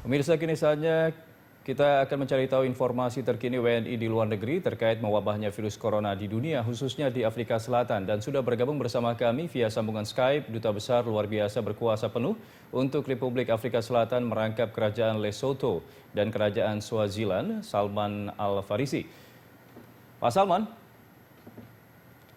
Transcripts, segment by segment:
Pemirsa, kini saatnya kita akan mencari tahu informasi terkini WNI di luar negeri terkait mewabahnya virus corona di dunia, khususnya di Afrika Selatan. Dan sudah bergabung bersama kami via sambungan Skype, Duta Besar luar biasa berkuasa penuh untuk Republik Afrika Selatan merangkap Kerajaan Lesotho dan Kerajaan Swaziland, Salman Al-Farisi. Pak Salman?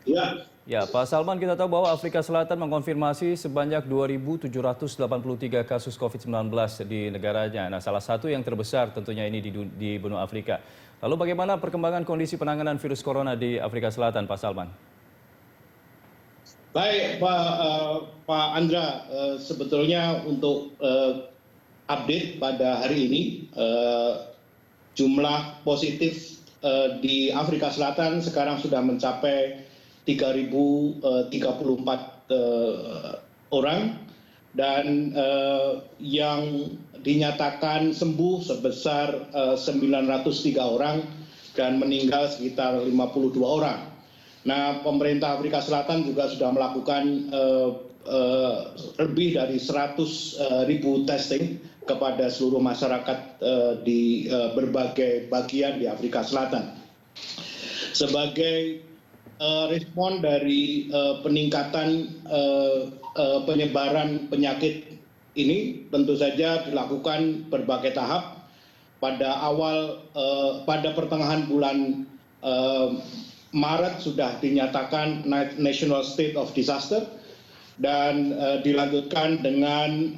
Ya. Ya, Pak Salman, kita tahu bahwa Afrika Selatan mengkonfirmasi sebanyak 2.783 kasus COVID-19 di negaranya. Nah, salah satu yang terbesar tentunya ini di benua Afrika. Lalu bagaimana perkembangan kondisi penanganan virus corona di Afrika Selatan, Pak Salman? Baik, Pak Andra, sebetulnya untuk update pada hari ini, jumlah positif di Afrika Selatan sekarang sudah mencapai 3.034 orang dan yang dinyatakan sembuh sebesar 903 orang dan meninggal sekitar 52 orang. Nah, pemerintah Afrika Selatan juga sudah melakukan lebih dari 100.000 testing kepada seluruh masyarakat di berbagai bagian di Afrika Selatan. Sebagai respon dari peningkatan penyebaran penyakit ini tentu saja dilakukan berbagai tahap. Pada pertengahan bulan Maret sudah dinyatakan National State of Disaster dan dilanjutkan dengan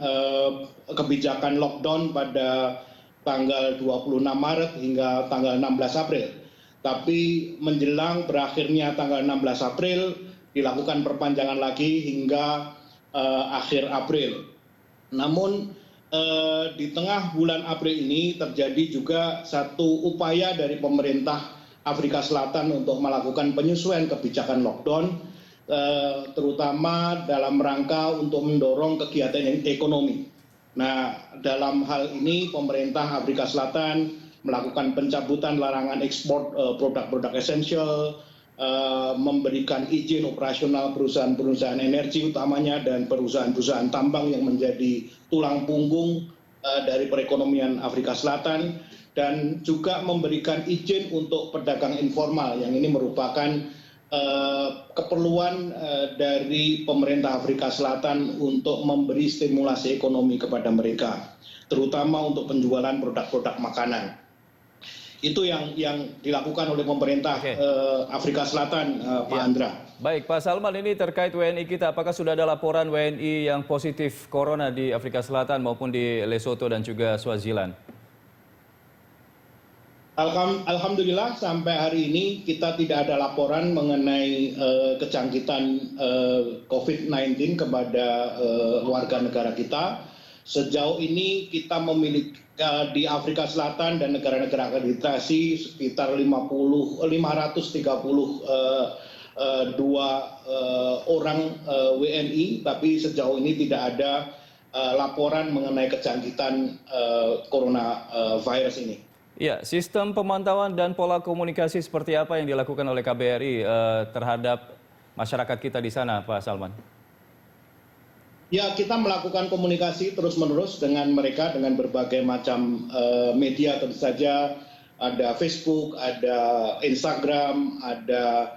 kebijakan lockdown pada tanggal 26 Maret hingga tanggal 16 April. Tapi menjelang berakhirnya tanggal 16 April dilakukan perpanjangan lagi hingga akhir April. Namun di tengah bulan April ini terjadi juga satu upaya dari pemerintah Afrika Selatan untuk melakukan penyesuaian kebijakan lockdown, terutama dalam rangka untuk mendorong kegiatan ekonomi. Nah, dalam hal ini pemerintah Afrika Selatan melakukan pencabutan larangan ekspor produk-produk esensial, memberikan izin operasional perusahaan-perusahaan energi utamanya dan perusahaan-perusahaan tambang yang menjadi tulang punggung dari perekonomian Afrika Selatan, dan juga memberikan izin untuk pedagang informal yang ini merupakan keperluan dari pemerintah Afrika Selatan untuk memberi stimulasi ekonomi kepada mereka, terutama untuk penjualan produk-produk makanan. Itu yang dilakukan oleh pemerintah Afrika Selatan, Pak Andra. Baik, Pak Salman, ini terkait WNI kita, apakah sudah ada laporan WNI yang positif corona di Afrika Selatan maupun di Lesotho dan juga Swaziland? Alhamdulillah sampai hari ini kita tidak ada laporan mengenai kejangkitan COVID-19 kepada warga negara kita. Sejauh ini kita memiliki di Afrika Selatan dan negara-negara akreditasi sekitar 532 orang WNI, tapi sejauh ini tidak ada laporan mengenai kejangkitan coronavirus ini. Ya, sistem pemantauan dan pola komunikasi seperti apa yang dilakukan oleh KBRI terhadap masyarakat kita di sana, Pak Salman? Ya, kita melakukan komunikasi terus-menerus dengan mereka dengan berbagai macam media, tentu saja ada Facebook, ada Instagram, ada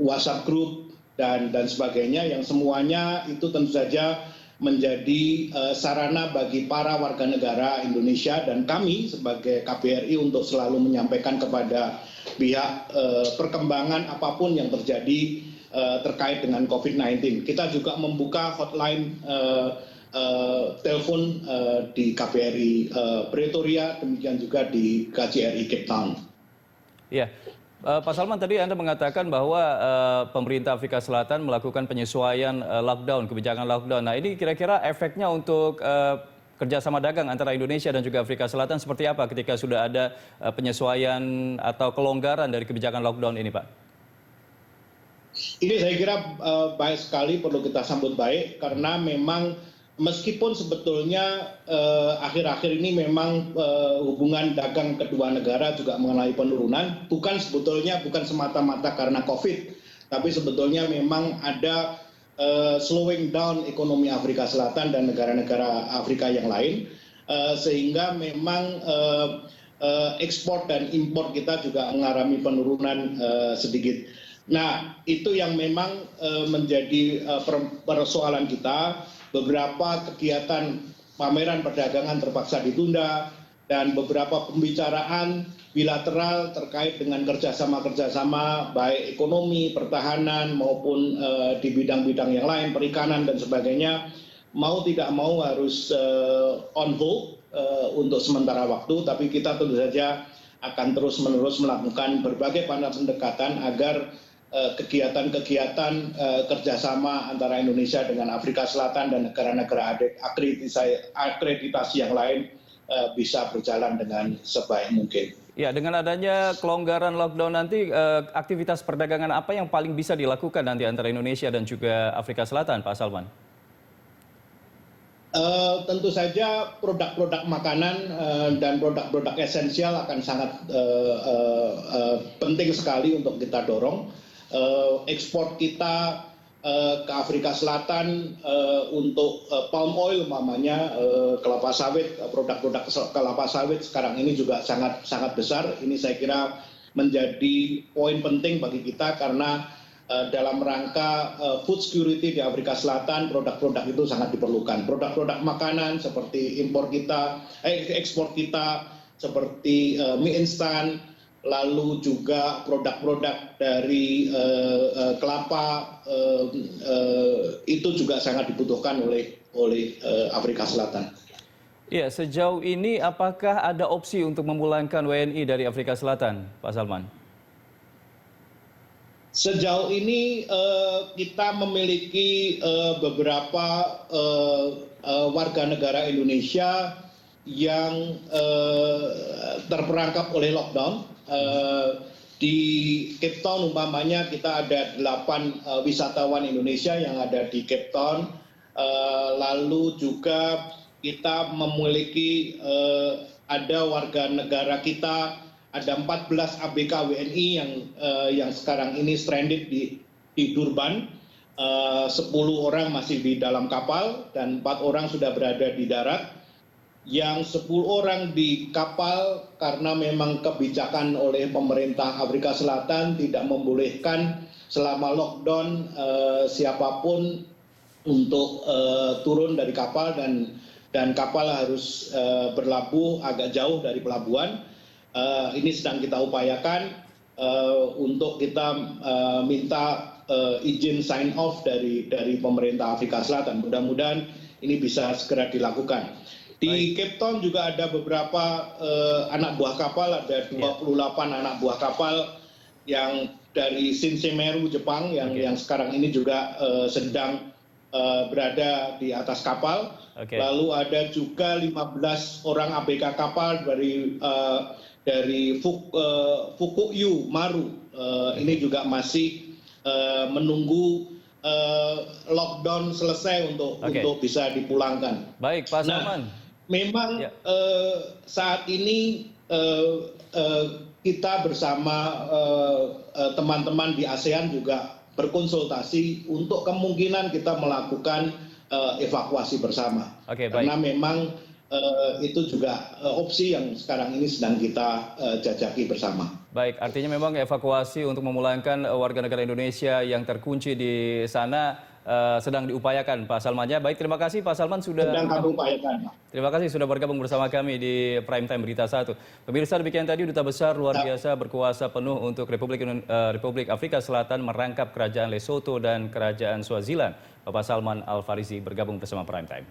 WhatsApp group dan sebagainya, yang semuanya itu tentu saja menjadi sarana bagi para warga negara Indonesia dan kami sebagai KBRI untuk selalu menyampaikan kepada pihak perkembangan apapun yang terjadi terkait dengan COVID-19. Kita juga membuka hotline telepon di KBRI Pretoria, demikian juga di KJRI Cape Town. Ya, Pak Salman, tadi Anda mengatakan bahwa pemerintah Afrika Selatan melakukan penyesuaian lockdown, kebijakan lockdown. Nah, ini kira-kira efeknya untuk kerjasama dagang antara Indonesia dan juga Afrika Selatan seperti apa ketika sudah ada penyesuaian atau kelonggaran dari kebijakan lockdown ini, Pak? Ini saya kira baik sekali, perlu kita sambut baik, karena memang meskipun sebetulnya akhir-akhir ini memang hubungan dagang kedua negara juga mengalami penurunan, bukan semata-mata karena COVID, tapi sebetulnya memang ada slowing down ekonomi Afrika Selatan dan negara-negara Afrika yang lain. sehingga memang ekspor dan impor kita juga mengalami penurunan sedikit. Nah, itu yang memang menjadi persoalan kita. Beberapa kegiatan pameran perdagangan terpaksa ditunda, dan beberapa pembicaraan bilateral terkait dengan kerjasama baik ekonomi, pertahanan maupun di bidang-bidang yang lain, perikanan dan sebagainya, mau tidak mau harus on hold untuk sementara waktu, tapi kita tentu saja akan terus-menerus melakukan berbagai pendekatan agar kegiatan-kegiatan kerjasama antara Indonesia dengan Afrika Selatan dan negara-negara akreditasi yang lain bisa berjalan dengan sebaik mungkin. Ya, dengan adanya kelonggaran lockdown nanti, aktivitas perdagangan apa yang paling bisa dilakukan nanti antara Indonesia dan juga Afrika Selatan, Pak Salman? Tentu saja produk-produk makanan dan produk-produk esensial akan sangat penting sekali untuk kita dorong. Ekspor kita ke Afrika Selatan untuk palm oil umpamanya, kelapa sawit, produk-produk kelapa sawit sekarang ini juga sangat besar. Ini saya kira menjadi poin penting bagi kita karena dalam rangka food security di Afrika Selatan, produk-produk itu sangat diperlukan. Produk-produk makanan seperti ekspor kita seperti mie instan, lalu juga produk-produk dari kelapa itu juga sangat dibutuhkan oleh Afrika Selatan. Ya, sejauh ini apakah ada opsi untuk memulangkan WNI dari Afrika Selatan, Pak Salman? Sejauh ini kita memiliki beberapa warga negara Indonesia yang terperangkap oleh lockdown. Di Cape Town umpamanya kita ada 8 wisatawan Indonesia yang ada di Cape Town. Lalu juga kita memiliki ada warga negara kita, ada 14 ABK WNI yang sekarang ini stranded di Durban. 10 orang masih di dalam kapal dan 4 orang sudah berada di darat. Yang 10 orang di kapal karena memang kebijakan oleh pemerintah Afrika Selatan tidak membolehkan selama lockdown siapapun untuk turun dari kapal, dan kapal harus berlabuh agak jauh dari pelabuhan. Ini sedang kita upayakan untuk kita minta izin sign off dari pemerintah Afrika Selatan. Mudah-mudahan ini bisa segera dilakukan. Di Cape Town juga ada beberapa anak buah kapal, ada 28 anak buah kapal yang dari Shinsemeru, Jepang, yang sekarang ini juga sedang berada di atas kapal. Lalu ada juga 15 orang ABK kapal dari Fukuyu, Maru. Ini juga masih menunggu lockdown selesai untuk bisa dipulangkan. Baik, Pak Salman. Memang saat ini kita bersama teman-teman di ASEAN juga berkonsultasi untuk kemungkinan kita melakukan evakuasi bersama. Karena memang itu juga opsi yang sekarang ini sedang kita jajaki bersama. Baik, artinya memang evakuasi untuk memulangkan warga negara Indonesia yang terkunci di sana sedang diupayakan, Pak Salman. Baik, terima kasih Pak Salman sudah Terima kasih sudah bergabung bersama kami di Prime Time Berita 1. Pemirsa, demikian tadi Duta Besar luar biasa berkuasa penuh untuk Republik Afrika Selatan merangkap Kerajaan Lesotho dan Kerajaan Swaziland, Bapak Salman Al Farisi bergabung bersama Prime Time.